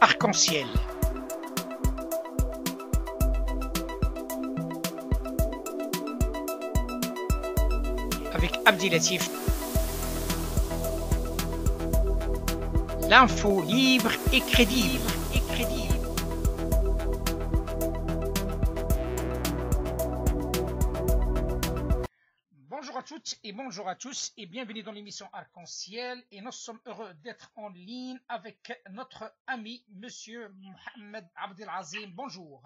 Arc-en-ciel. Avec Abdilatif. L'info libre et crédible. Bonjour à toutes et bonjour à tous et bienvenue dans l'émission Arc-en-ciel, et nous sommes heureux d'être en ligne avec notre ami Monsieur Mohamed Abdelazim. Bonjour.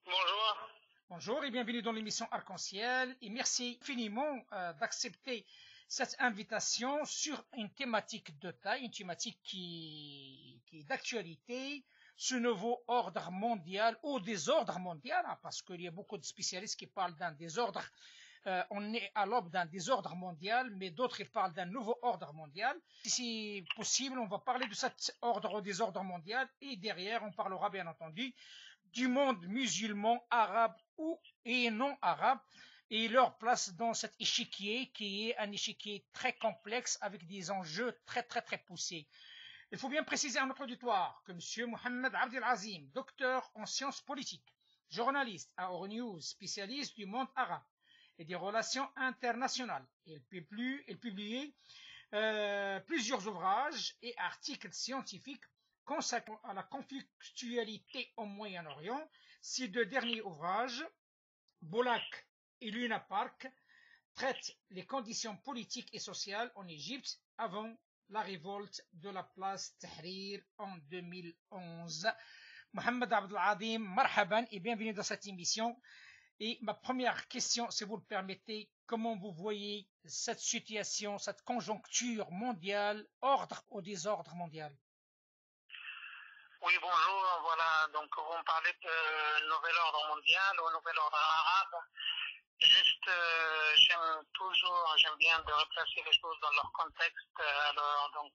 Bonjour. Bonjour et bienvenue dans l'émission Arc-en-ciel, et merci infiniment d'accepter cette invitation sur une thématique de taille, une thématique qui est d'actualité, ce nouveau ordre mondial ou désordre mondial, hein, parce qu'il y a beaucoup de spécialistes qui parlent d'un désordre. On est à l'aube d'un désordre mondial, mais d'autres ils parlent d'un nouveau ordre mondial. Si possible, on va parler de cet ordre ou désordre mondial, et derrière, on parlera bien entendu du monde musulman, arabe et non arabe, et leur place dans cet échiquier qui est un échiquier très complexe avec des enjeux très poussés. Il faut bien préciser à notre auditoire que M. Mohamed Abdelazim, docteur en sciences politiques, journaliste à Euronews, spécialiste du monde arabe et des relations internationales. Il publie plusieurs ouvrages et articles scientifiques consacrés à la conflictualité au Moyen-Orient. Ces deux derniers ouvrages, Bolak et Luna Park, traitent les conditions politiques et sociales en Égypte avant la révolte de la place Tahrir en 2011. Mohamed Abdelazim, marhaban et bienvenue dans cette émission. Et ma première question, si vous le permettez, comment vous voyez cette situation, cette conjoncture mondiale, ordre au désordre mondial? Oui, bonjour. Voilà, donc vous me parlez de nouvel ordre mondial ou nouvel ordre arabe. Juste, j'aime bien de replacer les choses dans leur contexte. Alors, donc,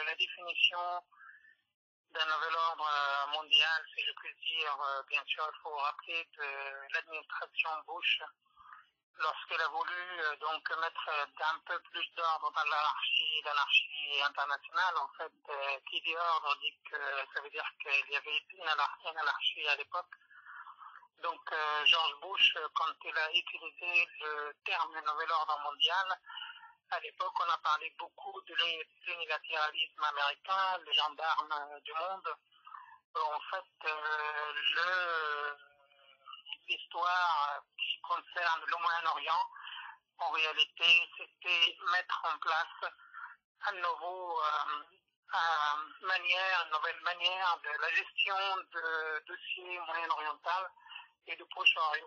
la définition d'un nouvel ordre mondial, si je puis dire, bien sûr, il faut rappeler de l'administration Bush, lorsqu'elle a voulu donc mettre un peu plus d'ordre dans l'anarchie internationale. En fait, qui dit ordre dit que ça veut dire qu'il y avait une anarchie à l'époque. Donc George Bush, quand il a utilisé le terme nouvel ordre mondial, à l'époque on a parlé beaucoup de l'unilatéralisme américain, le gendarme du monde. En fait, l'histoire qui concerne le Moyen-Orient, en réalité, c'était mettre en place une nouvelle manière de la gestion de dossiers moyen-oriental et de Proche-Orient.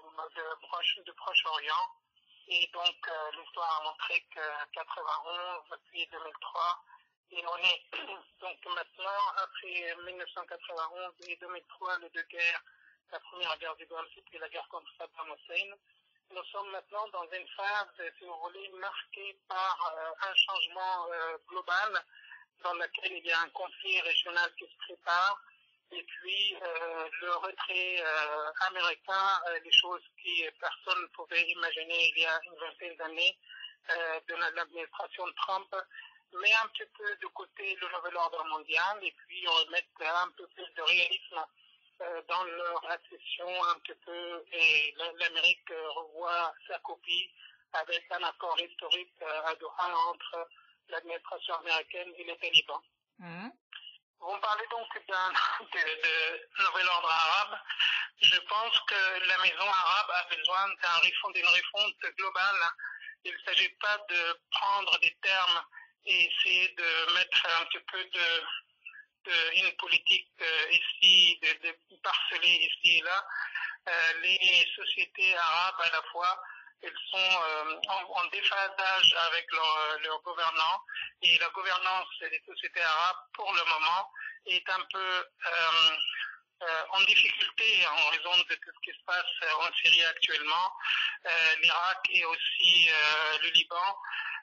Et donc, l'histoire a montré que 91, puis 2003, et on est donc maintenant, après 1991 et 2003, les deux guerres, la première guerre du Golfe et puis la guerre contre Saddam Hussein, nous sommes maintenant dans une phase, si vous voulez, marquée par un changement global dans lequel il y a un conflit régional qui se prépare, et puis le retrait américain, les choses que personne ne pouvait imaginer il y a une vingtaine d'années de l'administration de Trump, met un petit peu de côté le nouvel ordre mondial et puis remettre un peu plus de réalisme dans leur accession un petit peu, et l'Amérique revoit sa copie avec un accord historique à Doha entre l'administration américaine et les talibans. Vous me parlez donc de nouvel ordre arabe. Je pense que la maison arabe a besoin d'une refonte globale. Il ne s'agit pas de prendre des termes et essayer de mettre un petit peu une politique ici, de parceller ici et là. Les sociétés arabes, à la fois, elles sont en déphasage avec leurs gouvernants, et la gouvernance des sociétés arabes, pour le moment, est un peu en difficulté en raison de tout ce qui se passe en Syrie actuellement, l'Irak et aussi le Liban.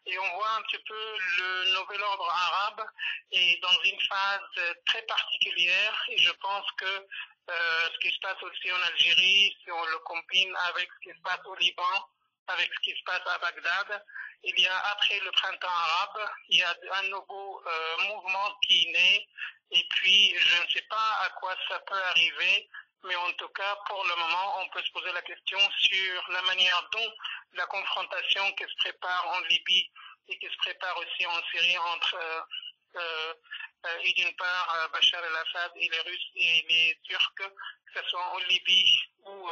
Et on voit un petit peu le nouvel ordre arabe est dans une phase très particulière, et je pense que ce qui se passe aussi en Algérie, si on le combine avec ce qui se passe au Liban, avec ce qui se passe à Bagdad, il y a, après le printemps arabe, il y a un nouveau mouvement qui naît Et puis, je ne sais pas à quoi ça peut arriver, mais en tout cas, pour le moment, on peut se poser la question sur la manière dont la confrontation qui se prépare en Libye et qui se prépare aussi en Syrie entre, et d'une part, Bachar el-Assad et les Russes et les Turcs, que ce soit en Libye ou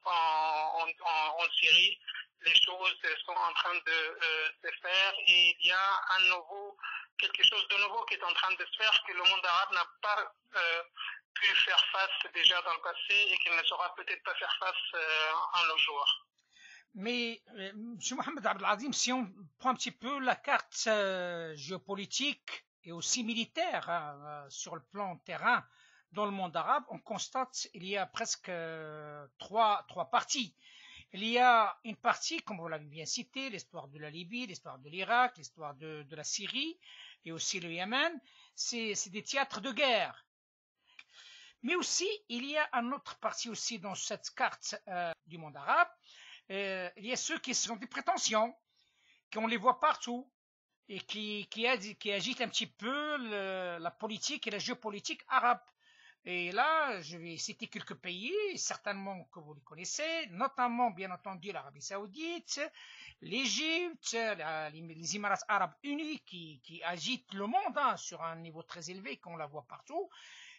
en Syrie, les choses sont en train de se faire et il y a quelque chose de nouveau qui est en train de se faire que le monde arabe n'a pas pu faire face déjà dans le passé et qu'il ne saura peut-être pas faire face en nos jours. Mais, M. Mohamed Abdelazim, si on prend un petit peu la carte géopolitique et aussi militaire sur le plan terrain dans le monde arabe, on constate qu'il y a presque trois parties. Il y a une partie, comme vous l'avez bien cité, l'histoire de la Libye, l'histoire de l'Irak, l'histoire de la Syrie et aussi le Yémen. C'est des théâtres de guerre. Mais aussi, il y a une autre partie aussi dans cette carte du monde arabe. Il y a ceux qui sont des prétentions, qu'on les voit partout et qui agitent un petit peu la politique et la géopolitique arabe. Et là, je vais citer quelques pays, certainement que vous les connaissez, notamment, bien entendu, l'Arabie Saoudite, l'Égypte, les Émirats Arabes Unis qui agitent le monde sur un niveau très élevé, qu'on la voit partout.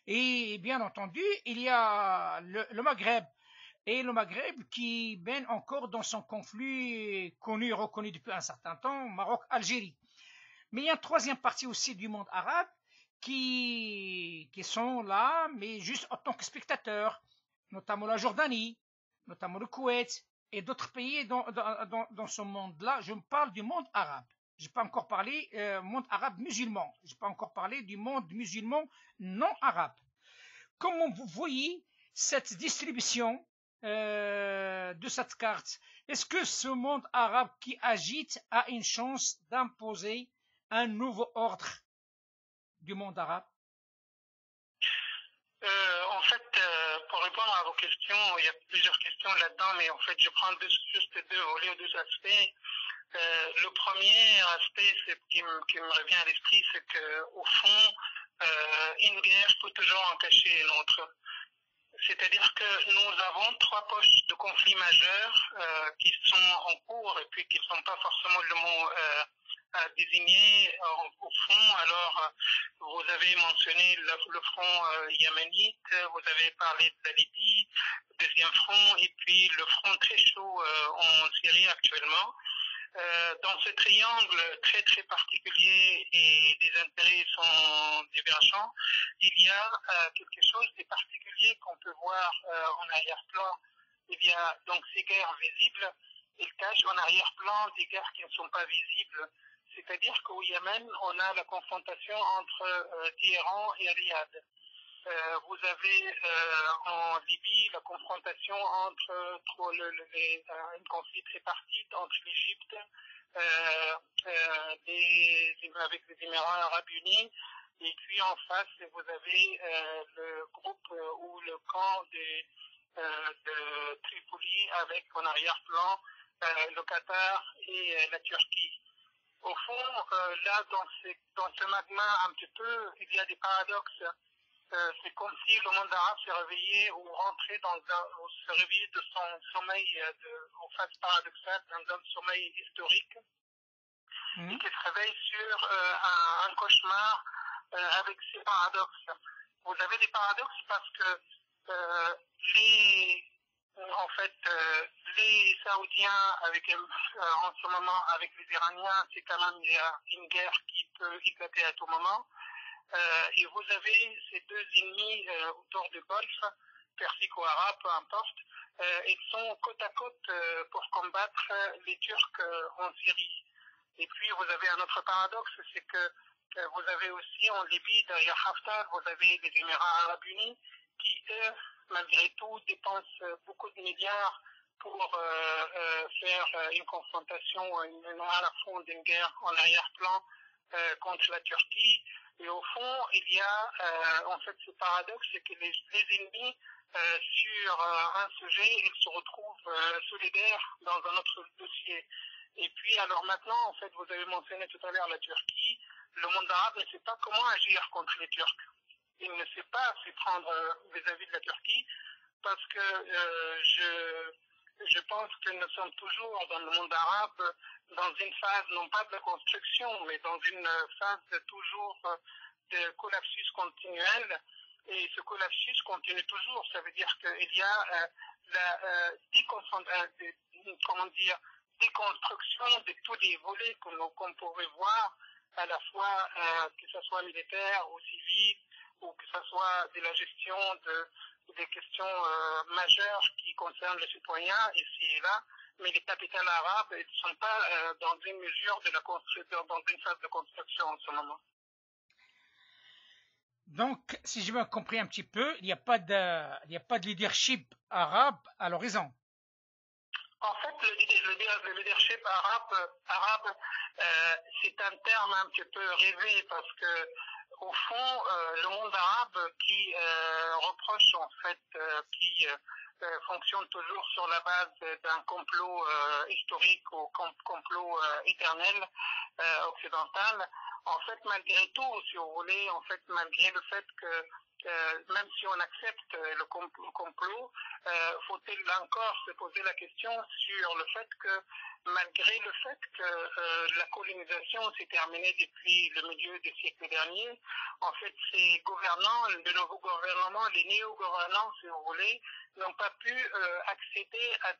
Et bien entendu, il y a le Maghreb. Et le Maghreb qui baigne encore dans son conflit connu et reconnu depuis un certain temps, Maroc-Algérie. Mais il y a une troisième partie aussi du monde arabe qui sont là, mais juste en tant que spectateurs, notamment la Jordanie, notamment le Koweït et d'autres pays dans ce monde-là. Je me parle du monde arabe. Je n'ai pas encore parlé monde arabe musulman. Je n'ai pas encore parlé du monde musulman non arabe. Comment vous voyez cette distribution de cette carte? Est-ce que ce monde arabe qui agite a une chance d'imposer un nouveau ordre du monde arabe? En fait, pour répondre à vos questions, il y a plusieurs questions là-dedans, mais en fait, je prends juste deux volets ou deux aspects. Le premier aspect qui me revient à l'esprit, c'est qu'au fond, une guerre peut toujours en cacher une autre. C'est-à-dire que nous avons trois poches de conflits majeurs qui sont en cours et puis qui ne sont pas forcément le mot à désigner au fond. Alors, vous avez mentionné le front yéménite, vous avez parlé de la Libye, le deuxième front, et puis le front très chaud en Syrie actuellement. Dans ce triangle très très particulier et des intérêts sont divergents, il y a quelque chose de particulier qu'on peut voir en arrière-plan. Il y a donc ces guerres visibles et cachent en arrière-plan des guerres qui ne sont pas visibles. C'est-à-dire qu'au Yémen, on a la confrontation entre Téhéran et Riyad. Vous avez en Libye la confrontation entre un conflit tripartite entre l'Égypte avec les Émirats Arabes Unis, et puis en face vous avez le groupe ou le camp de Tripoli avec en arrière-plan le Qatar et la Turquie. Au fond, là dans ce magma un petit peu, il y a des paradoxes. C'est comme si le monde arabe s'est réveillé ou rentré se réveillé de son sommeil, en phase paradoxale, dans un sommeil historique, et qui se réveille sur un cauchemar avec ces paradoxes. Vous avez des paradoxes parce que les Saoudiens, en ce moment avec les Iraniens, c'est quand même il y a une guerre qui peut éclater à tout moment. Et vous avez ces deux ennemis autour du Golfe, persico-arabe, peu importe, ils sont côte à côte pour combattre les Turcs en Syrie. Et puis vous avez un autre paradoxe, c'est que vous avez aussi en Libye, derrière Haftar, vous avez les Émirats Arabes Unis qui, eux, malgré tout, dépensent beaucoup de milliards pour faire une confrontation à la fond d'une guerre en arrière-plan contre la Turquie. Et au fond, il y a en fait ce paradoxe, c'est que les ennemis sur un sujet, ils se retrouvent solidaires dans un autre dossier. Et puis alors maintenant, en fait, vous avez mentionné tout à l'heure la Turquie, le monde arabe ne sait pas comment agir contre les Turcs. il ne sait pas s'y prendre vis-à-vis de la Turquie, parce que je pense que nous sommes toujours dans le monde arabe dans une phase non pas de construction, mais dans une phase toujours de collapsus continuel. Et ce collapsus continue toujours. Ça veut dire qu'il y a la déconstruction de tous les volets qu'on pourrait voir, à la fois que ce soit militaire ou civil, ou que ce soit de la gestion des questions majeures qui concernent les citoyens ici et là, mais les capitales arabes ne sont pas dans une mesure de la construction, dans une phase de construction en ce moment. Donc, si j'ai bien compris un petit peu, il n'y a pas de leadership arabe à l'horizon. En fait, le leadership arabe c'est un terme un petit peu rêvé parce que, au fond, le monde arabe qui reproche en fait, qui fonctionne toujours sur la base d'un complot historique ou complot éternel occidental. En fait, malgré tout, si vous voulez, en fait, malgré le fait que même si on accepte le complot, faut-il encore se poser la question sur le fait que, malgré le fait que la colonisation s'est terminée depuis le milieu du siècle dernier, en fait, ces gouvernants, de nouveaux gouvernements, les néo-gouvernants, si vous voulez, n'ont pas pu accéder à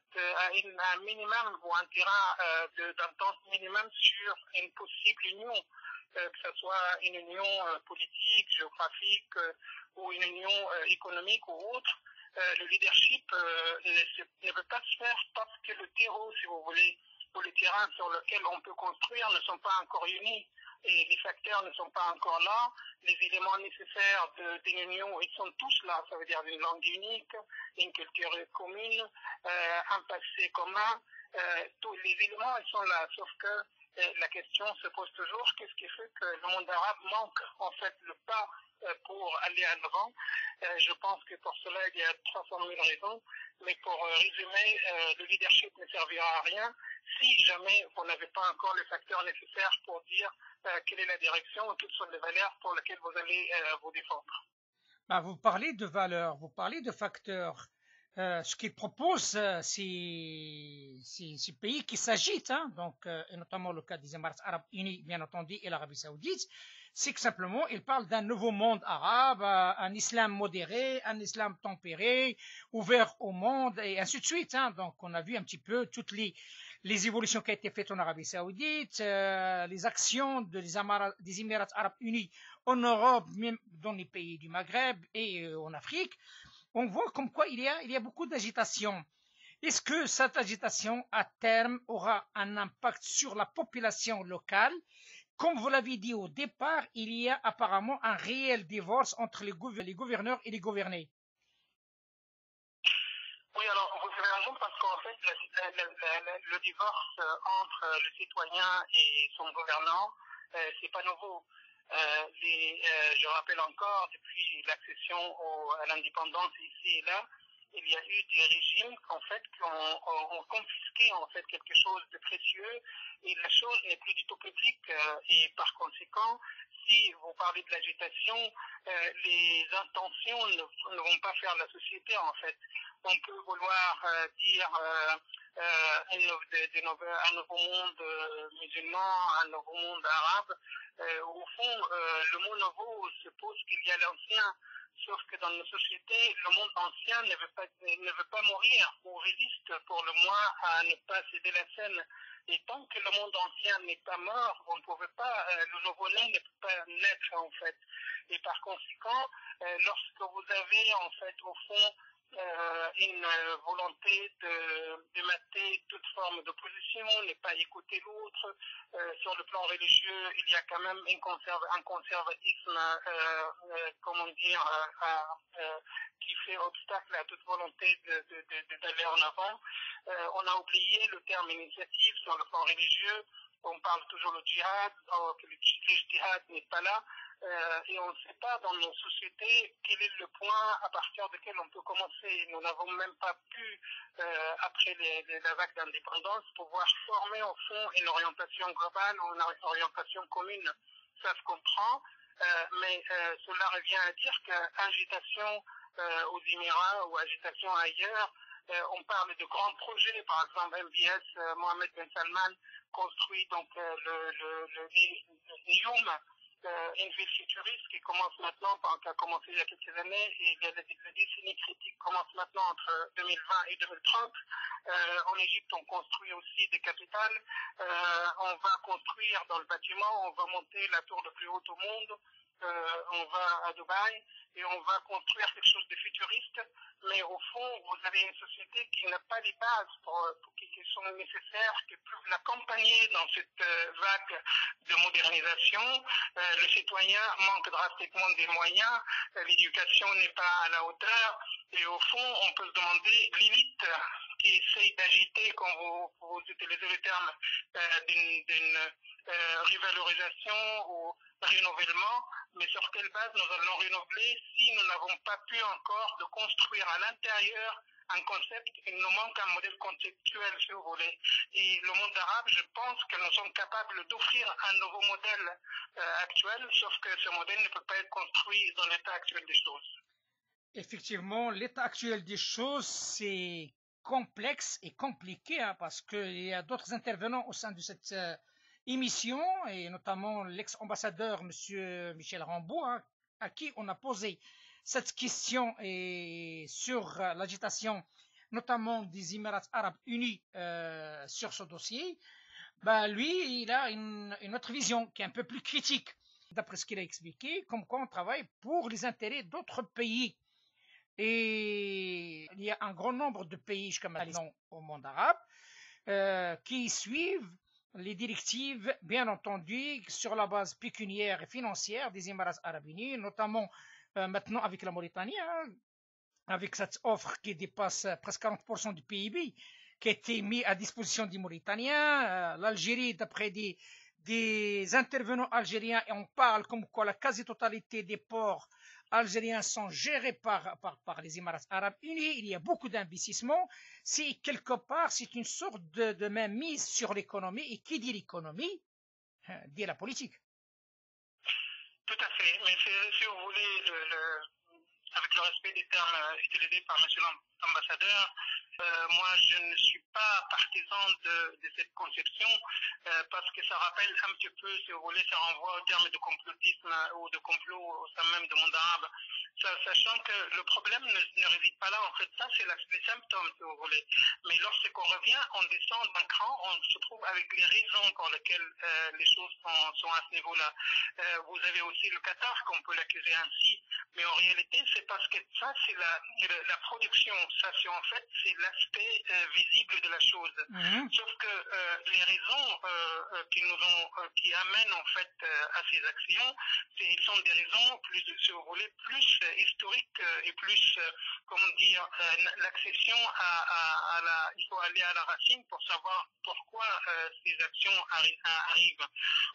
un minimum ou un terrain d'entente minimum sur une possible union. Que ce soit une union politique, géographique ou une union économique ou autre, le leadership ne peut pas se faire parce que le terreau, si vous voulez, ou les terrains sur lesquels on peut construire ne sont pas encore unis et les facteurs ne sont pas encore là, les éléments nécessaires d'une union, ils sont tous là, ça veut dire une langue unique, une culture commune, un passé commun, tous les éléments, ils sont là, sauf que la question se pose toujours, qu'est-ce qui fait que le monde arabe manque en fait le pas pour aller à l'avant. Je pense que pour cela, il y a 300 000 raisons, mais pour résumer, le leadership ne servira à rien si jamais vous n'avez pas encore les facteurs nécessaires pour dire quelle est la direction ou quelles sont les valeurs pour lesquelles vous allez vous défendre. Bah, vous parlez de valeurs, vous parlez de facteurs. Ce qu'ils proposent, ces pays qui s'agitent, hein, donc, et notamment le cas des Émirats arabes unis, bien entendu, et l'Arabie saoudite, c'est que simplement, ils parlent d'un nouveau monde arabe, un islam modéré, un islam tempéré, ouvert au monde, et ainsi de suite. Hein. Donc, on a vu un petit peu toutes les évolutions qui ont été faites en Arabie saoudite, les actions des Émirats arabes unis en Europe, même dans les pays du Maghreb et en Afrique. On voit comme quoi il y a beaucoup d'agitation. Est-ce que cette agitation, à terme, aura un impact sur la population locale? Comme vous l'avez dit au départ, il y a apparemment un réel divorce entre les gouverneurs et les gouvernés. Oui, alors vous avez raison parce qu'en fait, le divorce entre le citoyen et son gouvernant, c'est pas nouveau. Je rappelle encore, depuis l'accession à l'indépendance ici et là, il y a eu des régimes en fait qui ont confisqué en fait quelque chose de précieux et la chose n'est plus du tout publique et par conséquent, si vous parlez de l'agitation, les intentions ne vont pas faire la société en fait. On peut vouloir dire un nouveau monde musulman, un nouveau monde arabe. Au fond, le mot nouveau suppose qu'il y a l'ancien, sauf que dans nos sociétés, le monde ancien ne veut pas mourir, ou résiste pour le moins à ne pas céder la scène. Et tant que le monde ancien n'est pas mort, on ne pouvait pas, le nouveau-né ne peut pas naître en fait. Et par conséquent, lorsque vous avez en fait au fond une volonté de mater toute forme d'opposition, ne pas écouter l'autre. Sur le plan religieux, il y a quand même un conservatisme, comment dire, qui fait obstacle à toute volonté d'aller en avant. On a oublié le terme initiative sur le plan religieux. On parle toujours du djihad, que le djihad n'est pas là. Et on ne sait pas dans nos sociétés quel est le point à partir duquel on peut commencer. Nous n'avons même pas pu, après la vague d'indépendance, pouvoir former au fond une orientation globale ou une orientation commune. Ça se comprend. mais cela revient à dire qu'agitation aux Émirats ou agitation ailleurs, on parle de grands projets, par exemple MBS, Mohamed Ben Salman construit donc le NEOM, une ville futuriste qui commence maintenant, qui a commencé il y a quelques années, et il y a des décennies critiques commencent maintenant entre 2020 et 2030. En Égypte, on construit aussi des capitales. On va construire dans le bâtiment, on va monter la tour le plus haute au monde. On va à Dubaï et on va construire quelque chose de futuriste, mais au fond, vous avez une société qui n'a pas les bases qui sont nécessaires, qui peuvent l'accompagner dans cette vague de modernisation. Le citoyen manque drastiquement des moyens, l'éducation n'est pas à la hauteur, et au fond, on peut se demander l'élite qui essaye d'agiter, quand vous utilisez le terme d'une revalorisation ou renouvellement, mais sur quelle base nous allons renouveler si nous n'avons pas pu encore de construire à l'intérieur un concept, il nous manque un modèle conceptuel, si vous voulez. Et le monde arabe, je pense que nous sommes capables d'offrir un nouveau modèle actuel, sauf que ce modèle ne peut pas être construit dans l'état actuel des choses. Effectivement, l'état actuel des choses, c'est complexe et compliqué, hein, parce qu'il y a d'autres intervenants au sein de cette émission, et notamment l'ex-ambassadeur M. Michel Rambaud, hein, à qui on a posé cette question et sur l'agitation, notamment des Émirats arabes unis sur ce dossier. Bah, lui, il a une autre vision qui est un peu plus critique, d'après ce qu'il a expliqué, comme quoi on travaille pour les intérêts d'autres pays. Et il y a un grand nombre de pays jusqu'à maintenant au monde arabe qui suivent les directives, bien entendu, sur la base pécuniaire et financière des Émirats arabes unis, notamment maintenant avec la Mauritanie, hein, avec cette offre qui dépasse presque 40% du PIB, qui a été mis à disposition des Mauritaniens, l'Algérie, d'après des intervenants algériens, et on parle comme quoi la quasi-totalité des ports algériens sont gérés par les Émirats arabes unis. Il y a beaucoup d'investissements. C'est quelque part, c'est une sorte de mainmise sur l'économie. Et qui dit l'économie, dit la politique. Tout à fait. Mais si vous voulez, avec le respect des termes utilisés par M. l'ambassadeur, moi je ne suis pas partisan de cette conception parce que ça rappelle un petit peu, si vous voulez, ça renvoie au terme de complotisme ou de complot au sein même du monde arabe. Sachant que le problème ne réside pas là, en fait, ça c'est les symptômes, si vous voulez. Mais lorsqu'on revient, on descend d'un cran, on se trouve avec les raisons pour lesquelles les choses sont à ce niveau-là. Vous avez aussi le Qatar, qu'on peut l'accuser ainsi, mais en réalité, c'est parce que ça, c'est la production. Ça, c'est en fait, c'est l'aspect visible de la chose. Sauf que les raisons qui amènent en fait à ces actions, ce sont des raisons plus, si vous voulez, plus historiques et plus, comment dire, l'accession il faut aller à la racine pour savoir pourquoi ces actions arrivent.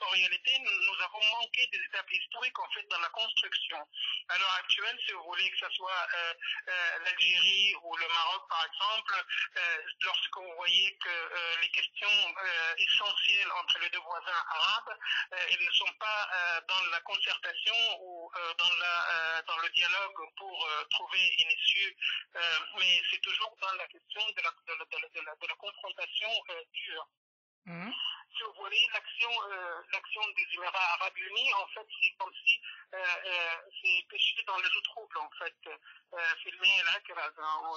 En réalité, nous avons manqué des étapes historiques en fait dans la construction. À l'heure actuelle, si vous voulez que ce soit l'Algérie ou le Maroc par exemple, lorsque vous voyez que les questions essentielles entre les deux voisins arabes, elles ne sont pas dans la concertation ou dans le dialogue pour trouver une issue, mais c'est toujours dans la question de la confrontation dure. Si vous voulez, l'action des Émirats arabes unis, en fait, c'est comme si c'est pêcher dans les eaux troubles, en fait. Filmer là,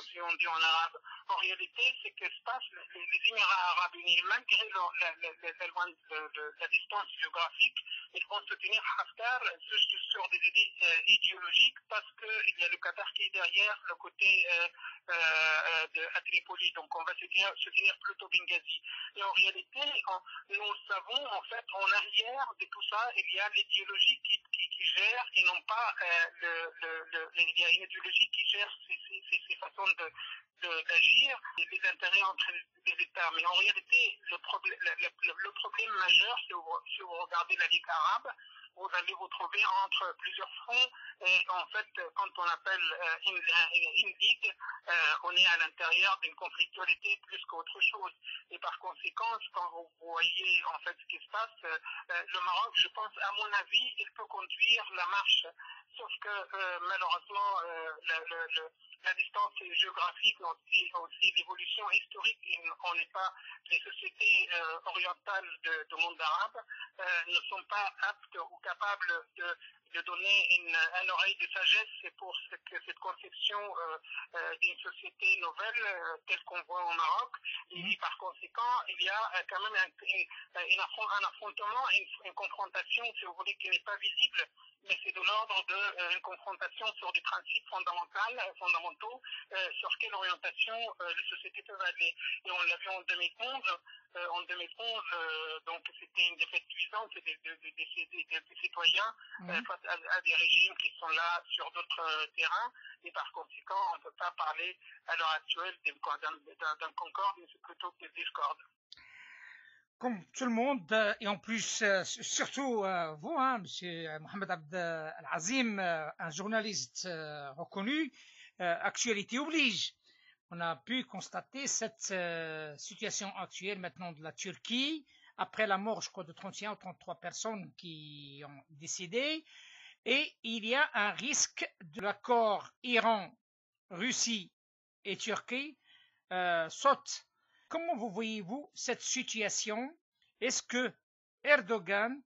si on dit en arabe. En réalité, c'est que se passe les Émirats arabes unis, malgré la distance géographique, ils vont soutenir Haftar sur des idées idéologiques parce qu'il y a le Qatar qui est derrière le côté à Tripoli. Donc on va soutenir plutôt Benghazi. Et en réalité, nous savons en fait en arrière de tout ça, il y a l'idéologie qui gère et non pas il y a une idéologie qui gère ces façons d'agir et les intérêts entre les États. Mais en réalité, le problème majeur, si vous regardez la Ligue arabe, vous allez vous trouver entre plusieurs fronts Et en fait, quand on appelle une ligue, on est à l'intérieur d'une conflictualité plus qu'autre chose. Et par conséquent, quand vous voyez en fait ce qui se passe, le Maroc, je pense, à mon avis, il peut conduire la marche. Sauf que malheureusement, la distance géographique, aussi l'évolution historique, on n'est pas, les sociétés orientales du monde arabe ne sont pas aptes ou capables de donner une oreille de sagesse pour cette conception d'une société nouvelle telle qu'on voit au Maroc. Et par conséquent, il y a quand même un affrontement, une confrontation, si vous voulez, qui n'est pas visible, mais c'est de l'ordre d'une confrontation sur des principes fondamentaux sur quelle orientation les sociétés peuvent aller. Et on l'a vu en 2011. Donc c'était une défaite cuisante des citoyens face à des régimes qui sont là sur d'autres terrains. Et par conséquent, on ne peut pas parler à l'heure actuelle d'un concorde, mais c'est plutôt des discordes. Comme tout le monde, et en plus, surtout vous, hein, Monsieur Mohamed Abd Al-Azim, un journaliste reconnu, actualité oblige. On a pu constater cette situation actuelle maintenant de la Turquie, après la mort, je crois, de 31 ou 33 personnes qui ont décédé, et il y a un risque de l'accord Iran, Russie et Turquie saute. Comment vous voyez-vous cette situation? Est-ce que Erdogan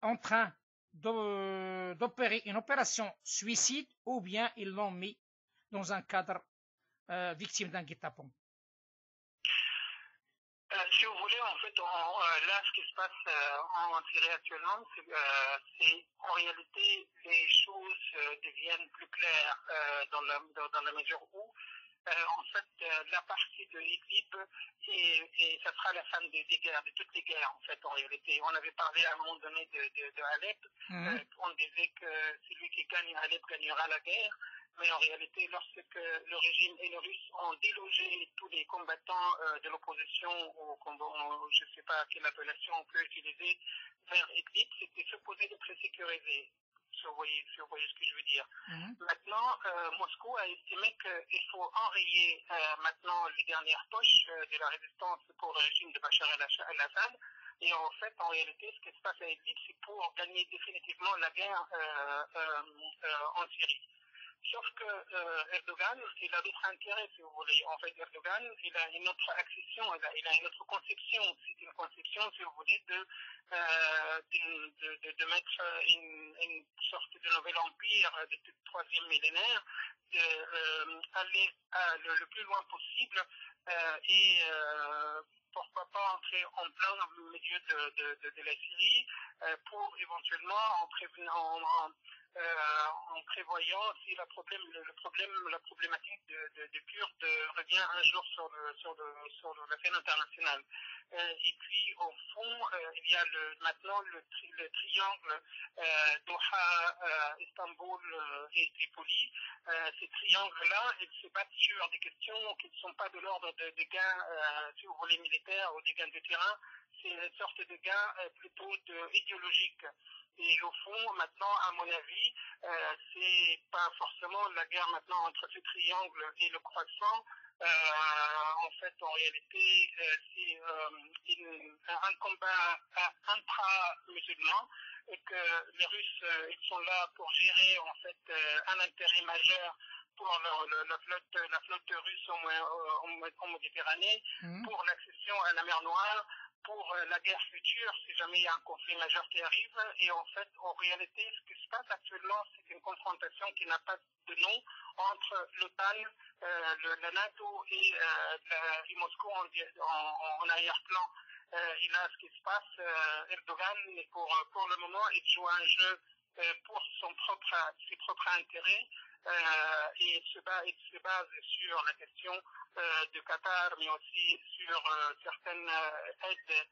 est en train d'opérer une opération suicide ou bien ils l'ont mis dans un cadre victime d'un guet-apens? Si vous voulez, en fait, là, ce qui se passe en Syrie actuellement, c'est en réalité les choses deviennent plus claires dans la mesure où en fait, la partie de Idlib, et ça sera la fin des guerres, de toutes les guerres, en fait, en réalité. On avait parlé à un moment donné de Alep. On disait que celui qui gagne Alep gagnera la guerre. Mais en réalité, lorsque le régime et les Russes ont délogé tous les combattants de l'opposition, je ne sais pas quelle appellation on peut utiliser, vers Idlib, c'était supposé être sécurisé. Si vous voyez ce que je veux dire. Maintenant, Moscou a estimé qu'il faut enrayer maintenant les dernières poches de la résistance pour le régime de Bachar el-Assad. Et en fait, en réalité, ce qui se passe à Idlib, c'est pour gagner définitivement la guerre en Syrie. Sauf que Erdogan, il a d'autres intérêts, si vous voulez. En fait, Erdogan, il a une autre accession, il a une autre conception. C'est une conception, si vous voulez, de mettre une sorte de nouvel empire du troisième millénaire, aller le plus loin possible et pourquoi pas entrer en plein milieu de la Syrie pour éventuellement en prévoyant si la problématique des Kurdes revient un jour sur la scène internationale. Et puis, au fond, il y a maintenant le triangle Doha, Istanbul et Tripoli. Ces triangles-là, ils se battent sur des questions qui ne sont pas de l'ordre des gains, si vous voulez, militaires ou des gains de terrain. C'est une sorte de gains plutôt idéologiques. Et au fond, maintenant, à mon avis, c'est pas forcément la guerre maintenant entre ce triangle et le croissant. En fait, en réalité, c'est un combat intra-musulman et que les Russes, ils sont là pour gérer en fait un intérêt majeur pour la flotte russe en Méditerranée, pour l'accession à la mer Noire, pour la guerre future, si jamais il y a un conflit majeur qui arrive. Et en fait, en réalité, ce qui se passe actuellement, c'est une confrontation qui n'a pas de nom entre l'OTAN, la NATO et Moscou en arrière-plan. Et là, ce qui se passe, Erdogan, pour le moment, il joue un jeu pour ses propres intérêts. Et il se base sur la question de Qatar, mais aussi sur certaines aides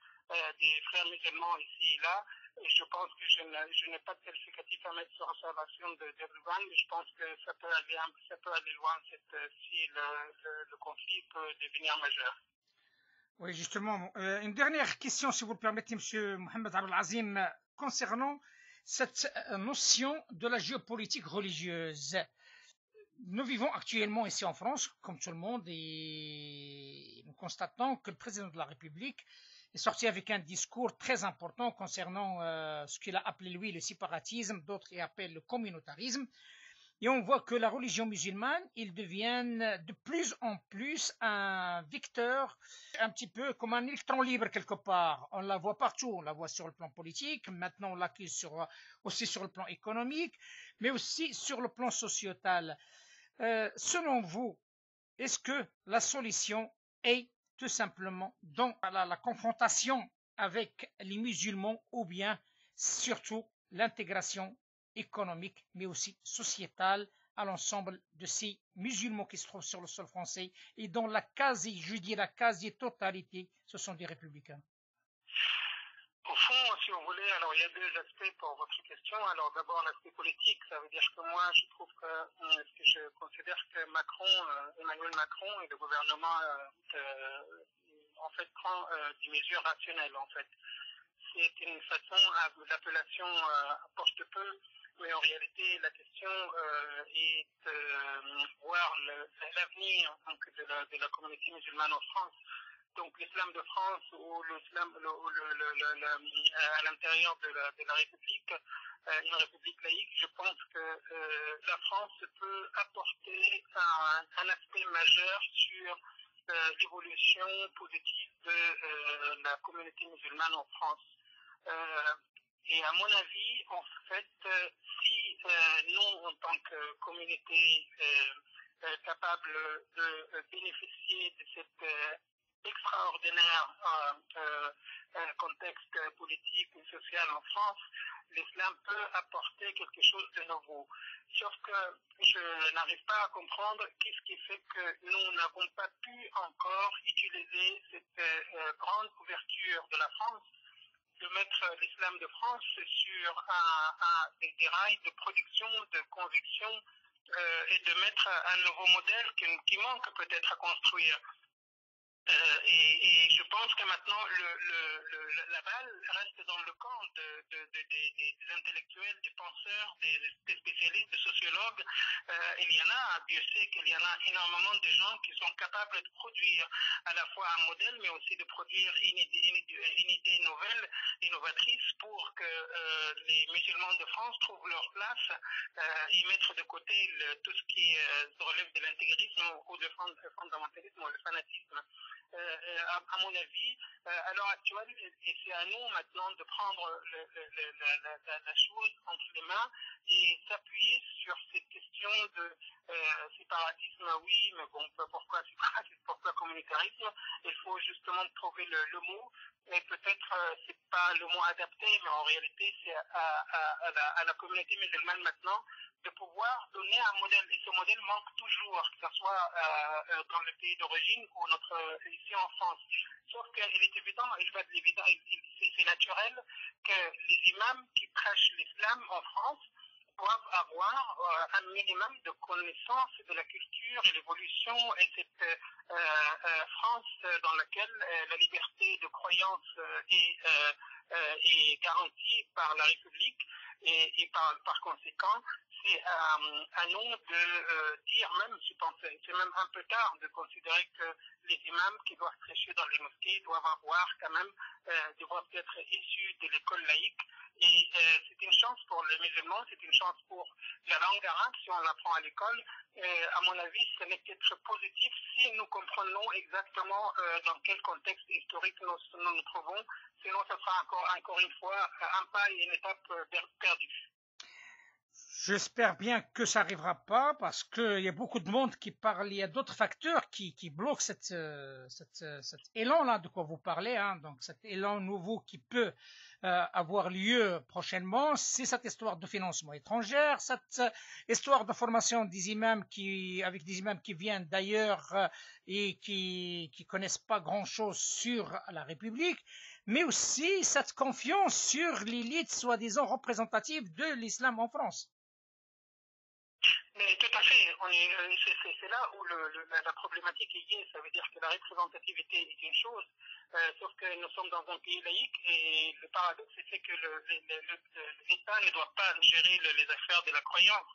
des frères musulmans ici et là. Et je pense que je n'ai pas de qualificatif à mettre sur observation d'Erdogan, mais je pense que ça peut aller loin si le conflit peut devenir majeur. Oui, justement. Une dernière question, si vous le permettez, Monsieur Mohamed Abd Al-Azim, concernant cette notion de la géopolitique religieuse. Nous vivons actuellement ici en France, comme tout le monde, et nous constatons que le président de la République est sorti avec un discours très important concernant ce qu'il a appelé lui le séparatisme, d'autres y appellent le communautarisme. Et on voit que la religion musulmane, ils deviennent de plus en plus un vecteur, un petit peu comme un électron libre quelque part. On la voit partout, on la voit sur le plan politique, maintenant on l'accuse aussi sur le plan économique, mais aussi sur le plan sociétal. Selon vous, est-ce que la solution est tout simplement dans la confrontation avec les musulmans ou bien surtout l'intégration économique mais aussi sociétale à l'ensemble de ces musulmans qui se trouvent sur le sol français et dont la quasi-totalité, ce sont des républicains? Au fond, si vous voulez, alors il y a deux aspects pour votre question. Alors d'abord l'aspect politique, ça veut dire que moi je trouve que je considère que Emmanuel Macron et le gouvernement en fait prend des mesures rationnelles en fait. C'est une façon, l'appellation porte peu, mais en réalité la question est voir l'avenir de la communauté musulmane en France. Donc l'islam de France ou l'islam à l'intérieur de la République, une République laïque, je pense que la France peut apporter un aspect majeur sur l'évolution positive de la communauté musulmane en France. Et à mon avis, en fait, si nous, en tant que communauté capable de bénéficier de cette extraordinaire contexte politique et social en France, l'islam peut apporter quelque chose de nouveau. Sauf que je n'arrive pas à comprendre qu'est-ce qui fait que nous n'avons pas pu encore utiliser cette grande ouverture de la France, de mettre l'islam de France sur des rails de production, de conviction, et de mettre un nouveau modèle qui manque peut-être à construire. Et je pense que maintenant la balle reste dans le camp des intellectuels, des penseurs, des spécialistes, des sociologues. Il y en a, Dieu sait qu'il y en a énormément de gens qui sont capables de produire à la fois un modèle, mais aussi de produire une idée nouvelle, innovatrice, pour que les musulmans de France trouvent leur place et mettre de côté tout ce qui relève de l'intégrisme ou du fondamentalisme ou le fanatisme. À mon avis, à l'heure actuelle, et c'est à nous maintenant de prendre la chose entre les mains et s'appuyer sur cette question de séparatisme, oui, mais bon, pourquoi séparatisme, pourquoi communautarisme? Il faut justement trouver le mot, et peut-être c'est pas le mot adapté, mais en réalité c'est à la communauté musulmane maintenant de pouvoir donner un modèle, et ce modèle manque toujours, que ce soit dans le pays d'origine ou ici en France. Sauf qu'il est évident, c'est naturel que les imams qui prêchent l'islam en France doivent avoir un minimum de connaissance de la culture et l'évolution et cette France dans laquelle la liberté de croyance est garantie par la République et par conséquent, c'est à nous de dire, même, je pense, c'est même un peu tard de considérer que les imams qui doivent prêcher dans les mosquées doivent avoir quand même, doivent être issus de l'école laïque. Et c'est une chance pour les musulmans, c'est une chance pour la langue arabe si on l'apprend à l'école. À mon avis, ce n'est qu'être positif si nous comprenons exactement dans quel contexte historique nous nous trouvons. Sinon, ce sera encore une fois un pas et une étape perdue. J'espère bien que ça n'arrivera pas parce qu'il y a beaucoup de monde qui parle, il y a d'autres facteurs qui bloquent cet élan-là de quoi vous parlez, hein, donc cet élan nouveau qui peut avoir lieu prochainement, c'est cette histoire de financement étranger, cette histoire de formation des imams avec des imams qui viennent d'ailleurs et qui connaissent pas grand-chose sur la République, mais aussi cette confiance sur l'élite soi-disant représentative de l'islam en France. Mais tout à fait, c'est là où la problématique est. Ça veut dire que la représentativité est une chose, sauf que nous sommes dans un pays laïque et le paradoxe c'est que l'État ne doit pas gérer les affaires de la croyance.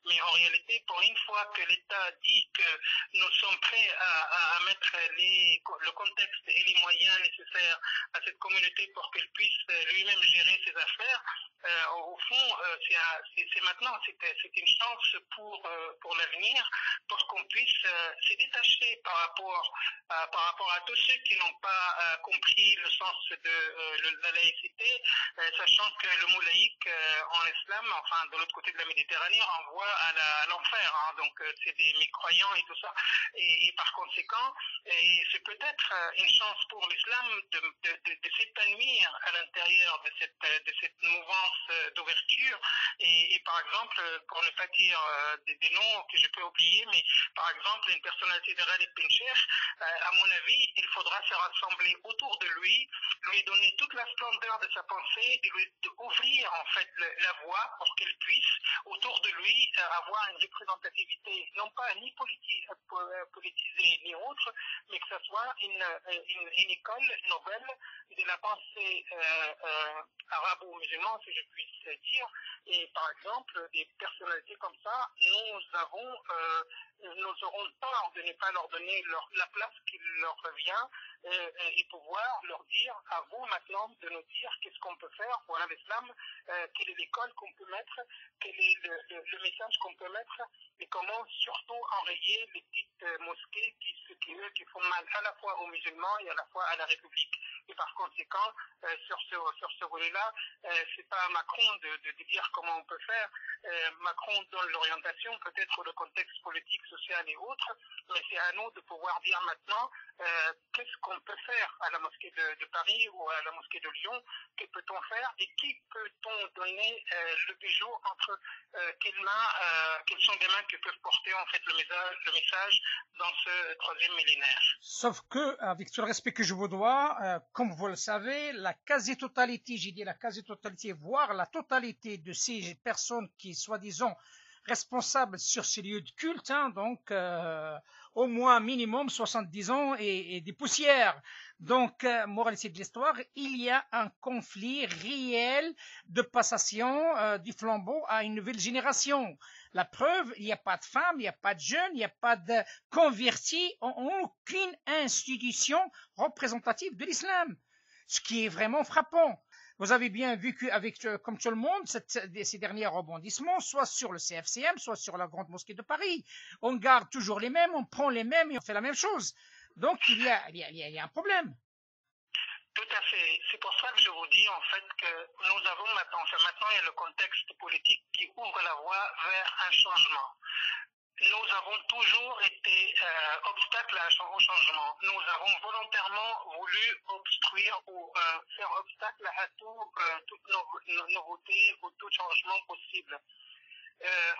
Mais en réalité, pour une fois que l'État dit que nous sommes prêts à mettre le contexte et les moyens nécessaires à cette communauté pour qu'elle puisse lui-même gérer ses affaires, au fond, c'est maintenant, c'est une chance pour l'avenir, pour qu'on puisse se détacher par rapport à tous ceux qui n'ont pas compris le sens de la laïcité, sachant que le mot laïque en islam, enfin de l'autre côté de la Méditerranée, renvoie à l'enfer. Hein, donc c'est des mécroyants et tout ça. Et par conséquent, c'est peut-être une chance pour l'islam de s'épanouir à l'intérieur de cette mouvance d'ouverture. Et par exemple, pour ne pas dire des noms que je peux oublier, mais par exemple, une personnalité de Khalid Ben Cheikh, à mon avis, il faudra se rassembler autour de lui donner toute la splendeur de sa pensée et lui ouvrir en fait la voie pour qu'il puisse, autour de lui, avoir une représentativité, non pas ni politisée ni autre, mais que ce soit une école nouvelle de la pensée arabo-musulmane, si je puisse dire. Et par exemple, des personnalités comme ça, nous aurons tort de ne pas leur donner la place qui leur revient et pouvoir leur dire à vous maintenant de nous dire qu'est-ce qu'on peut faire pour l'islam, quelle est l'école qu'on peut mettre, quel est le message qu'on peut mettre et comment surtout enrayer les petites mosquées qui font mal à la fois aux musulmans et à la fois à la République. Et par conséquent, sur ce volet-là, c'est pas à Macron de dire comment on peut faire. Macron donne l'orientation, peut-être le contexte politique, social et autres, mais c'est à nous de pouvoir dire maintenant qu'est-ce qu'on peut faire à la mosquée de Paris ou à la mosquée de Lyon, que peut-on faire et qui peut-on donner le bijou entre quelles sont les mains qui peuvent porter en fait le message dans ce troisième millénaire. Sauf que, avec tout le respect que je vous dois, comme vous le savez, la quasi-totalité, j'ai dit la quasi-totalité, voire la totalité de ces personnes qui, soi-disant, responsables sur ces lieux de culte, hein, donc au moins minimum 70 ans et des poussières. Donc, moralité de l'histoire, il y a un conflit réel de passation du flambeau à une nouvelle génération. La preuve, il n'y a pas de femmes, il n'y a pas de jeunes, il n'y a pas de convertis en aucune institution représentative de l'islam, ce qui est vraiment frappant. Vous avez bien vu qu'avec, comme tout le monde, ces derniers rebondissements, soit sur le CFCM, soit sur la Grande Mosquée de Paris, on garde toujours les mêmes, on prend les mêmes et on fait la même chose. Donc il y a un problème. Tout à fait. C'est pour ça que je vous dis en fait que nous avons maintenant il y a le contexte politique qui ouvre la voie vers un changement. Nous avons toujours été obstacle au changement. Nous avons volontairement voulu obstruire ou faire obstacle à toute nouveauté ou tout changement possible.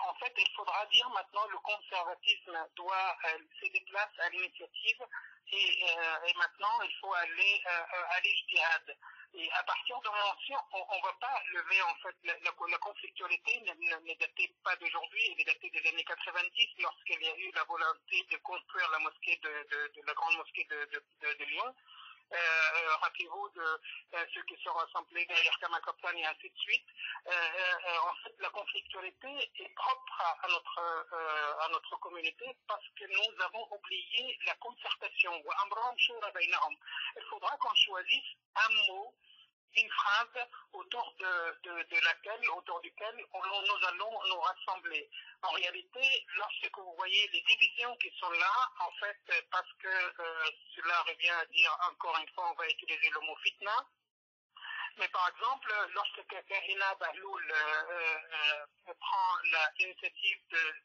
En fait, il faudra dire maintenant le conservatisme doit céder place à l'initiative et maintenant il faut aller jihad. Et à partir de moment, on ne va pas lever en fait la conflictualité ne datait pas d'aujourd'hui, elle est datée des années 90 lorsqu'il y a eu la volonté de construire la mosquée de la grande mosquée de Lyon. Rappelez-vous de ceux qui sont rassemblés derrière Kamal Kaplan et ainsi de suite. En fait, la conflictualité est propre à notre communauté parce que nous avons oublié la concertation. Il faudra qu'on choisisse un mot, une phrase autour duquel nous allons nous rassembler. En réalité, lorsque vous voyez les divisions qui sont là, en fait, parce que cela revient à dire, encore une fois, on va utiliser le mot fitna, mais par exemple, lorsque Kahina Bahloul prend l'initiative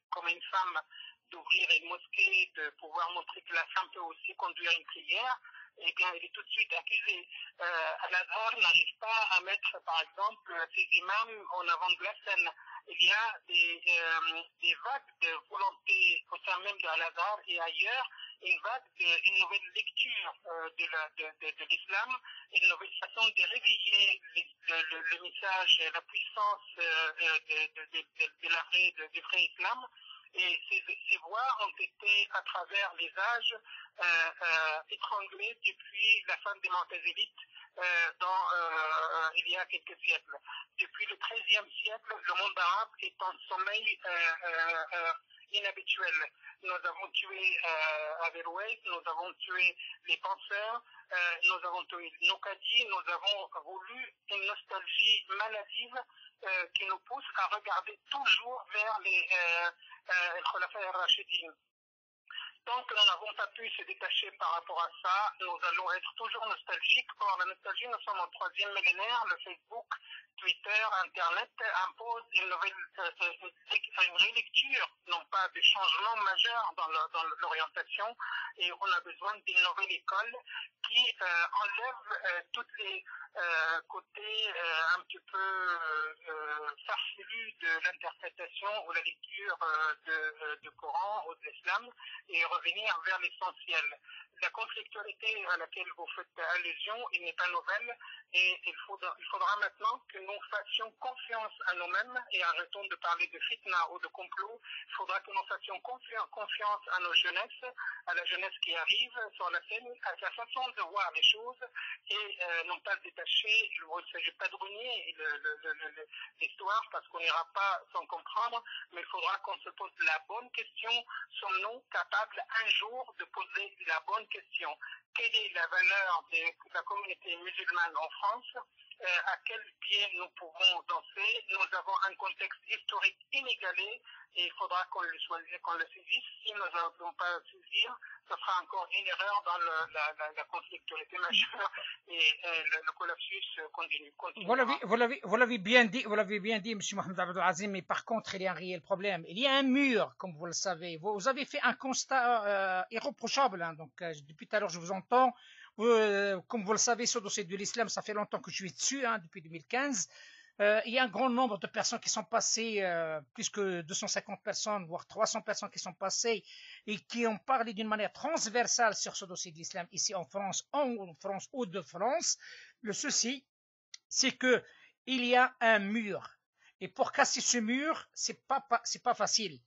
comme une femme d'ouvrir une mosquée, de pouvoir montrer que la femme peut aussi conduire une prière, eh bien, il est tout de suite accusé. Al-Azhar n'arrive pas à mettre, par exemple, ses imams en avant de la scène. Il y a des vagues de volonté au sein même de Al-Azhar et ailleurs, une nouvelle lecture de l'islam, une nouvelle façon de réveiller le message, la puissance du vrai islam. Et ces voix ont été, à travers les âges, étranglées depuis la fin des Montazélites il y a quelques siècles. Depuis le XIIIe siècle, le monde arabe est en sommeil inhabituel. Nous avons tué Averroès, nous avons tué les penseurs, nous avons tué nos cadis, nous avons voulu une nostalgie maladive qui nous pousse à regarder toujours vers les Khulafa ar-Rashidin. Tant que nous n'avons pas pu se détacher par rapport à ça, nous allons être toujours nostalgiques. Or, la nostalgie, nous sommes au 3e millénaire, le Facebook, Twitter, Internet impose une relecture, non pas des changements majeurs dans l'orientation, et on a besoin d'une nouvelle école qui enlève toutes les côtés un petit peu farfelus de l'interprétation ou la lecture du Coran ou de l'islam et revenir vers l'essentiel. La conflictualité à laquelle vous faites allusion, il n'est pas nouvelle et il faudra maintenant que nous fassions confiance à nous-mêmes et arrêtons de parler de fitna ou de complot. Il faudra que nous fassions confiance à nos jeunesses, à la jeunesse qui arrive sur la scène, à sa façon de voir les choses et non pas se détacher. Il ne s'agit pas de renier l'histoire parce qu'on n'ira pas sans comprendre, mais il faudra qu'on se pose la bonne question. Sommes-nous capables un jour de poser la bonne question? Quelle est la valeur de la communauté musulmane en France? À quel pied nous pouvons danser? Nous avons un contexte historique inégalé et il faudra qu'on le saisisse. Si nous n'avons pas à saisir, ce sera encore une erreur dans la conflictualité majeure et le collapsus continue. Vous l'avez bien dit, M. Mohamed Abdel Azim, mais par contre, il y a un réel problème. Il y a un mur, comme vous le savez. Vous avez fait un constat irréprochable. Hein, donc, depuis tout à l'heure, je vous entends. Comme vous le savez, ce dossier de l'islam, ça fait longtemps que je suis dessus, hein, depuis 2015. Il y a un grand nombre de personnes qui sont passées, plus que 250 personnes, voire 300 personnes qui sont passées et qui ont parlé d'une manière transversale sur ce dossier de l'islam ici en France ou de France. Le souci, c'est que il y a un mur. Et pour casser ce mur, c'est pas facile.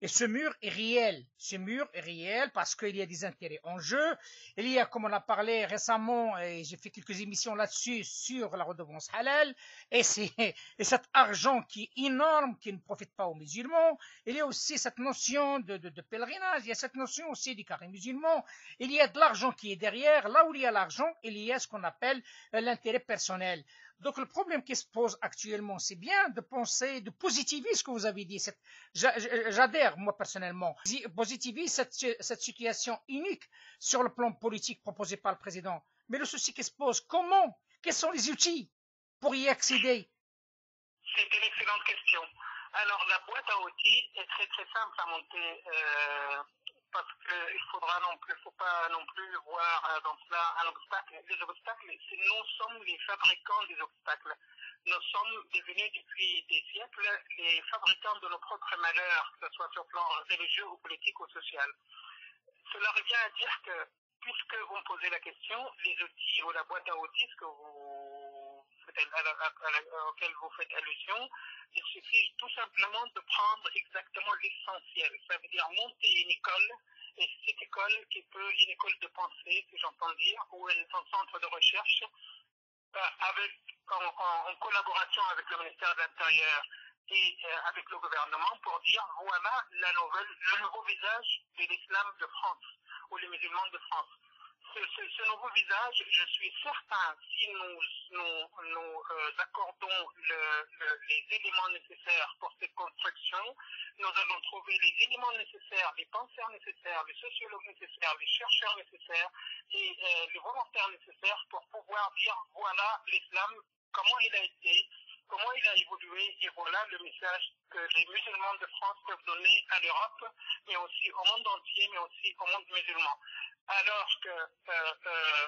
Et ce mur est réel. Ce mur est réel parce qu'il y a des intérêts en jeu. Il y a, comme on a parlé récemment, et j'ai fait quelques émissions là-dessus, sur la redevance halal, et cet argent qui est énorme, qui ne profite pas aux musulmans. Il y a aussi cette notion de pèlerinage, il y a cette notion aussi du carré musulman. Il y a de l'argent qui est derrière. Là où il y a l'argent, il y a ce qu'on appelle l'intérêt personnel. Donc le problème qui se pose actuellement, c'est bien de penser, de positiver ce que vous avez dit. J'adhère, moi personnellement, positiver cette situation unique sur le plan politique proposé par le président. Mais le souci qui se pose, comment? Quels sont les outils pour y accéder? C'est une excellente question. Alors la boîte à outils est très très simple à monter. Parce qu'il faut pas non plus voir dans cela un obstacle. Les obstacles, nous sommes les fabricants des obstacles. Nous sommes devenus depuis des siècles les fabricants de nos propres malheurs, que ce soit sur le plan religieux ou politique ou social. Cela revient à dire que, puisque vous me posez la question, les outils ou la boîte à outils auquel vous faites allusion, il suffit tout simplement de prendre exactement l'essentiel. Ça veut dire monter une école, et cette école une école de pensée, si j'entends dire, ou un centre de recherche, en collaboration avec le ministère de l'Intérieur et avec le gouvernement pour dire voilà le nouveau visage de l'islam de France, ou les musulmans de France. Ce nouveau visage, je suis certain, si nous accordons les éléments nécessaires pour cette construction, nous allons trouver les éléments nécessaires, les penseurs nécessaires, les sociologues nécessaires, les chercheurs nécessaires et les volontaires nécessaires pour pouvoir dire voilà l'islam, comment il a été, comment il a évolué, et voilà le message que les musulmans de France peuvent donner à l'Europe, mais aussi au monde entier, mais aussi au monde musulman. Alors que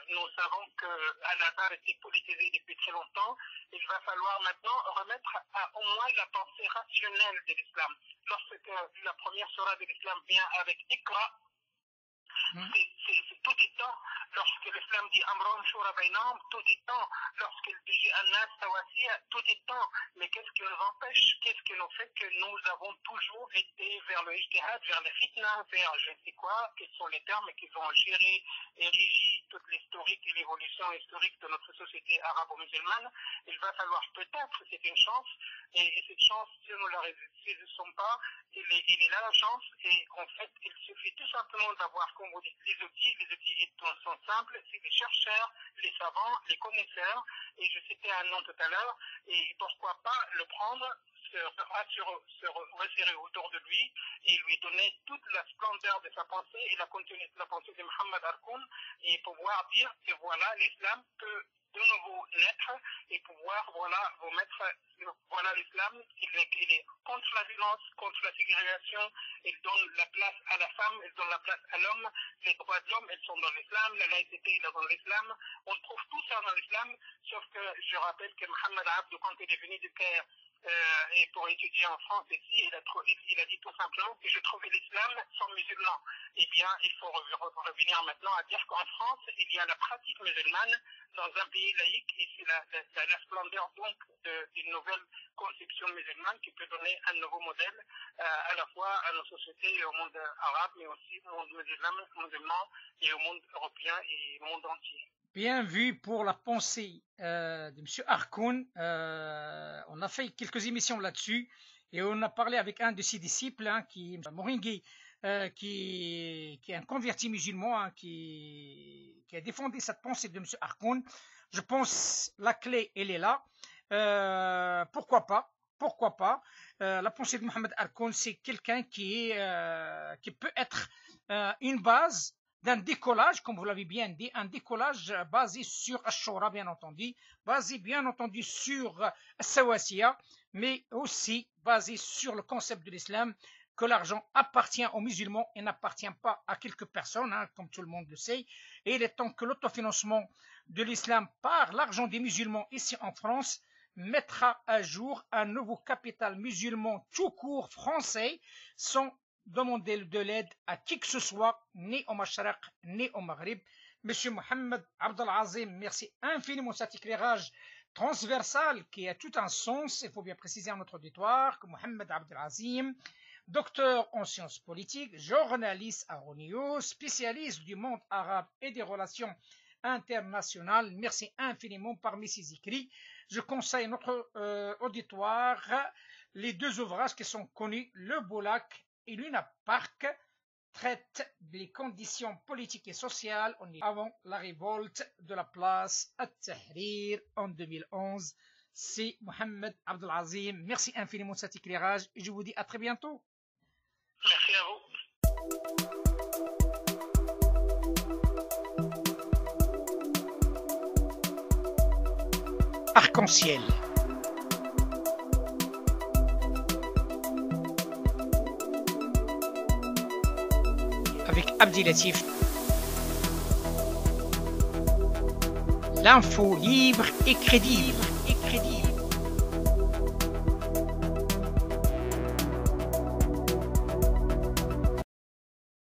nous savons que Al-Azhar était politisé depuis très longtemps, il va falloir maintenant remettre au moins la pensée rationnelle de l'islam. Lorsque la première surah de l'islam vient avec Iqra, tout est temps, lorsque l'islam dit Amron Shura Bainam, tout est temps, lorsqu'il dit Annas Tawasiya, tout est temps. Mais qu'est-ce qui nous empêche, qu'est-ce qui nous fait que nous avons toujours été vers le ijtihad, vers le fitna, vers je ne sais quoi, quels sont les termes qui ont géré et régi toute l'historique et l'évolution historique de notre société arabo-musulmane. Il va falloir peut-être, c'est une chance, et cette chance, si nous ne la saisissons pas, il est là la chance, et en fait, il suffit tout simplement d'avoir, comme vous dites, les outils sont simples, c'est les chercheurs, les savants, les connaisseurs, et je citais un nom tout à l'heure, et pourquoi pas le prendre, se resserrer autour de lui et lui donner toute la splendeur de sa pensée et la continuité de la pensée de Mohamed Harkoun et pouvoir dire que voilà, l'islam peut de nouveau naître et pouvoir vous mettre voilà l'islam, il est contre la violence, contre la ségrégation, il donne la place à la femme, il donne la place à l'homme, les droits de l'homme, elles sont dans l'islam, la laïcité est dans l'islam, on trouve tout ça dans l'islam, sauf que je rappelle que Mohamed Abdou, quand il est venu du Caire et pour étudier en France ici, il a dit tout simplement que je trouvais l'islam sans musulmans. Eh bien, il faut revenir maintenant à dire qu'en France, il y a la pratique musulmane dans un pays laïque et c'est la splendeur donc d'une nouvelle conception musulmane qui peut donner un nouveau modèle à la fois à nos sociétés et au monde arabe, mais aussi au monde musulman et au monde européen et au monde entier. Bien vu pour la pensée de M. Harkoun. On a fait quelques émissions là-dessus et on a parlé avec un de ses disciples, qui est Moringui, qui est un converti musulman, qui a défendu cette pensée de M. Harkoun. Je pense la clé, elle est là. Pourquoi pas la pensée de Mohamed Harkoun, c'est quelqu'un qui peut être une base d'un décollage, comme vous l'avez bien dit, un décollage basé sur Ash-Shura, bien entendu, basé bien entendu sur Sawasiya, mais aussi basé sur le concept de l'islam, que l'argent appartient aux musulmans et n'appartient pas à quelques personnes, comme tout le monde le sait. Et il est temps que l'autofinancement de l'islam par l'argent des musulmans ici en France mettra à jour un nouveau capital musulman tout court français, sans demander de l'aide à qui que ce soit, ni au Mashriq, ni au Maghrib. Monsieur Mohamed Abdelazim, merci infiniment de cet éclairage transversal qui a tout un sens. Il faut bien préciser à notre auditoire que Mohamed Abdelazim, docteur en sciences politiques, journaliste à Euronews, spécialiste du monde arabe et des relations internationales. Merci infiniment parmi ses écrits. Je conseille à notre auditoire les deux ouvrages qui sont connus, Le Boulak et Luna Park, traite des conditions politiques et sociales avant la révolte de la place At-Tahrir en 2011. C'est Mohamed Abdelazim. Merci infiniment de cet éclairage et je vous dis à très bientôt. Merci à vous. Arc-en-ciel. Avec Abdilatif. L'info libre et crédible.